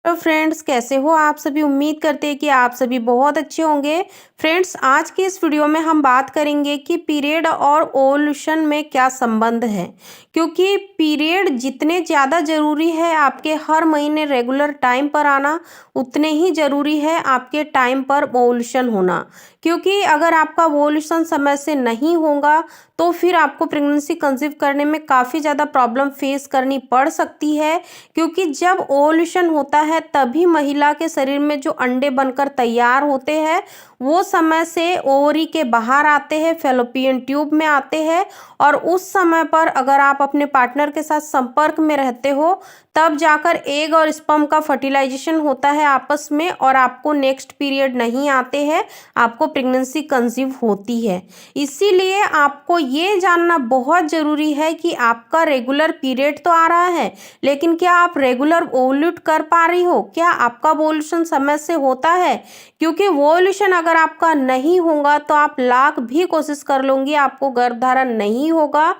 तो फ्रेंड्स, कैसे हो आप सभी। उम्मीद करते हैं कि आप सभी बहुत अच्छे होंगे। फ्रेंड्स, आज की इस वीडियो में हम बात करेंगे कि पीरियड और ओवुलेशन में क्या संबंध है। क्योंकि पीरियड जितने ज़्यादा ज़रूरी है आपके हर महीने रेगुलर टाइम पर आना, उतने ही ज़रूरी है आपके टाइम पर ओवुलेशन होना। क्योंकि अगर आपका ओवुलेशन समय से नहीं होगा तो फिर आपको प्रेगनेंसी कंसीव करने में काफ़ी ज़्यादा प्रॉब्लम फेस करनी पड़ सकती है। क्योंकि जब ओवुलेशन होता है तभी महिला के शरीर में जो अंडे बनकर तैयार होते हैं वो समय से ओवरी के बाहर आते हैं, फैलोपियन ट्यूब में आते हैं। और उस समय पर अगर आप अपने पार्टनर के साथ संपर्क में रहते हो तब जाकर एग और स्पर्म का फर्टिलाइजेशन होता है आपस में, और आपको नेक्स्ट पीरियड नहीं आते हैं, आपको प्रेगनेंसी कंसीव होती है। इसीलिए आपको ये जानना बहुत ज़रूरी है कि आपका रेगुलर पीरियड तो आ रहा है, लेकिन क्या आप रेगुलर ओवुलेट कर पा रही हो, क्या आपका ओवुलेशन समय से होता है। क्योंकि ओवुलेशन अगर आपका नहीं होगा तो आप लाख भी कोशिश कर लोगी, आपको गर्भधारण नहीं होगा।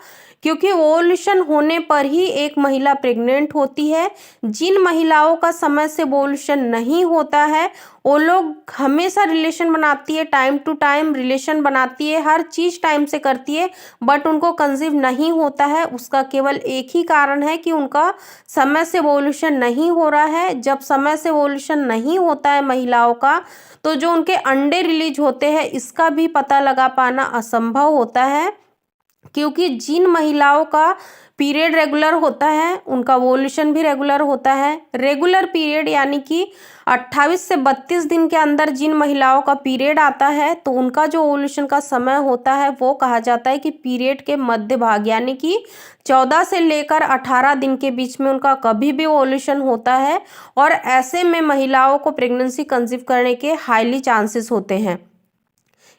क्योंकि ओवुलेशन होने पर ही एक महिला प्रेग्नेंट होती है। जिन महिलाओं का समय से ओवुलेशन नहीं होता है वो लोग हमेशा रिलेशन बनाती है, टाइम टू टाइम रिलेशन बनाती है, हर चीज़ टाइम से करती है, बट उनको कंसीव नहीं होता है। उसका केवल एक ही कारण है कि उनका समय से ओवुलेशन नहीं हो रहा है। जब समय से ओवुलेशन नहीं होता है महिलाओं का, तो जो उनके अंडे रिलीज होते हैं इसका भी पता लगा पाना असंभव होता है। क्योंकि जिन महिलाओं का पीरियड रेगुलर होता है उनका ओवुलेशन भी रेगुलर होता है। रेगुलर पीरियड यानी कि 28 से 32 दिन के अंदर जिन महिलाओं का पीरियड आता है तो उनका जो ओवुलेशन का समय होता है वो कहा जाता है कि पीरियड के मध्य भाग, यानी कि 14 से लेकर 18 दिन के बीच में उनका कभी भी ओवुलेशन होता है। और ऐसे में महिलाओं को प्रेगनेंसी कंसीव करने के हाईली चांसेस होते हैं।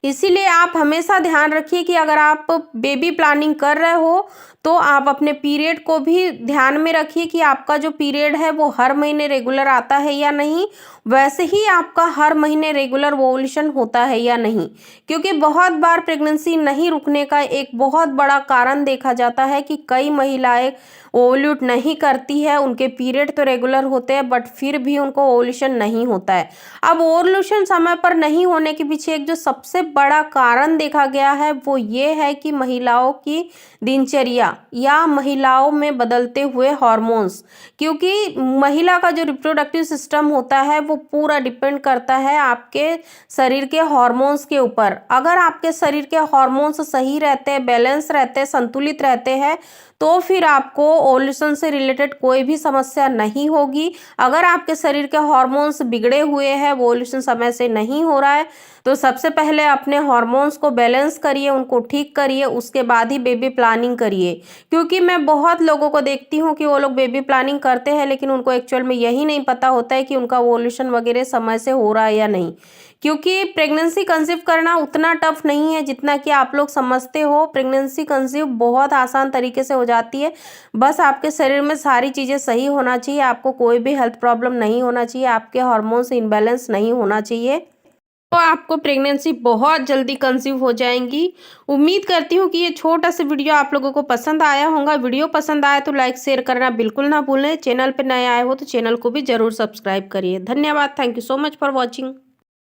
इसीलिए आप हमेशा ध्यान रखिए कि अगर आप बेबी प्लानिंग कर रहे हो तो आप अपने पीरियड को भी ध्यान में रखिए कि आपका जो पीरियड है वो हर महीने रेगुलर आता है या नहीं, वैसे ही आपका हर महीने रेगुलर ओवुलेशन होता है या नहीं। क्योंकि बहुत बार प्रेगनेंसी नहीं रुकने का एक बहुत बड़ा कारण देखा जाता है कि कई महिलाएं ओवुलेट नहीं करती है, उनके पीरियड तो रेगुलर होते हैं बट फिर भी उनको ओवुलेशन नहीं होता है। अब ओवुलेशन समय पर नहीं होने के पीछे एक जो सबसे बड़ा कारण देखा गया है वो ये है कि महिलाओं की दिनचर्या या महिलाओं में बदलते हुए हार्मोन्स। क्योंकि महिला का जो रिप्रोडक्टिव सिस्टम होता है वो पूरा डिपेंड करता है आपके शरीर के हार्मोन्स के ऊपर। अगर आपके शरीर के हार्मोन्स सही रहते हैं, बैलेंस रहते हैं, संतुलित रहते हैं, तो फिर आपको ओवुलेशन से रिलेटेड कोई भी समस्या नहीं होगी। अगर आपके शरीर के हार्मोन्स बिगड़े हुए हैं, ओवुलेशन समय से नहीं हो रहा है, तो सबसे पहले अपने हार्मोन्स को बैलेंस करिए, उनको ठीक करिए, उसके बाद ही बेबी प्लानिंग करिए। क्योंकि मैं बहुत लोगों को देखती हूँ कि वो लोग बेबी प्लानिंग करते हैं लेकिन उनको एक्चुअल में यही नहीं पता होता है कि उनका ओवुलेशन वगैरह समय से हो रहा है या नहीं। क्योंकि प्रेगनेंसी कंसीव करना उतना टफ नहीं है जितना कि आप लोग समझते हो। प्रेगनेंसी कंसीव बहुत आसान तरीके से हो जाती है। बस आपके शरीर में सारी चीज़ें सही होना चाहिए, आपको कोई भी हेल्थ प्रॉब्लम नहीं होना चाहिए, आपके हार्मोन्स इनबैलेंस नहीं होना चाहिए, तो आपको प्रेगनेंसी बहुत जल्दी कंसीव हो जाएंगी। उम्मीद करती हूँ कि ये छोटा सा वीडियो आप लोगों को पसंद आया होगा। वीडियो पसंद आया तो लाइक शेयर करना बिल्कुल ना भूलें। चैनल पर नए आए हो तो चैनल को भी जरूर सब्सक्राइब करिए। धन्यवाद। Thank you so much for watching.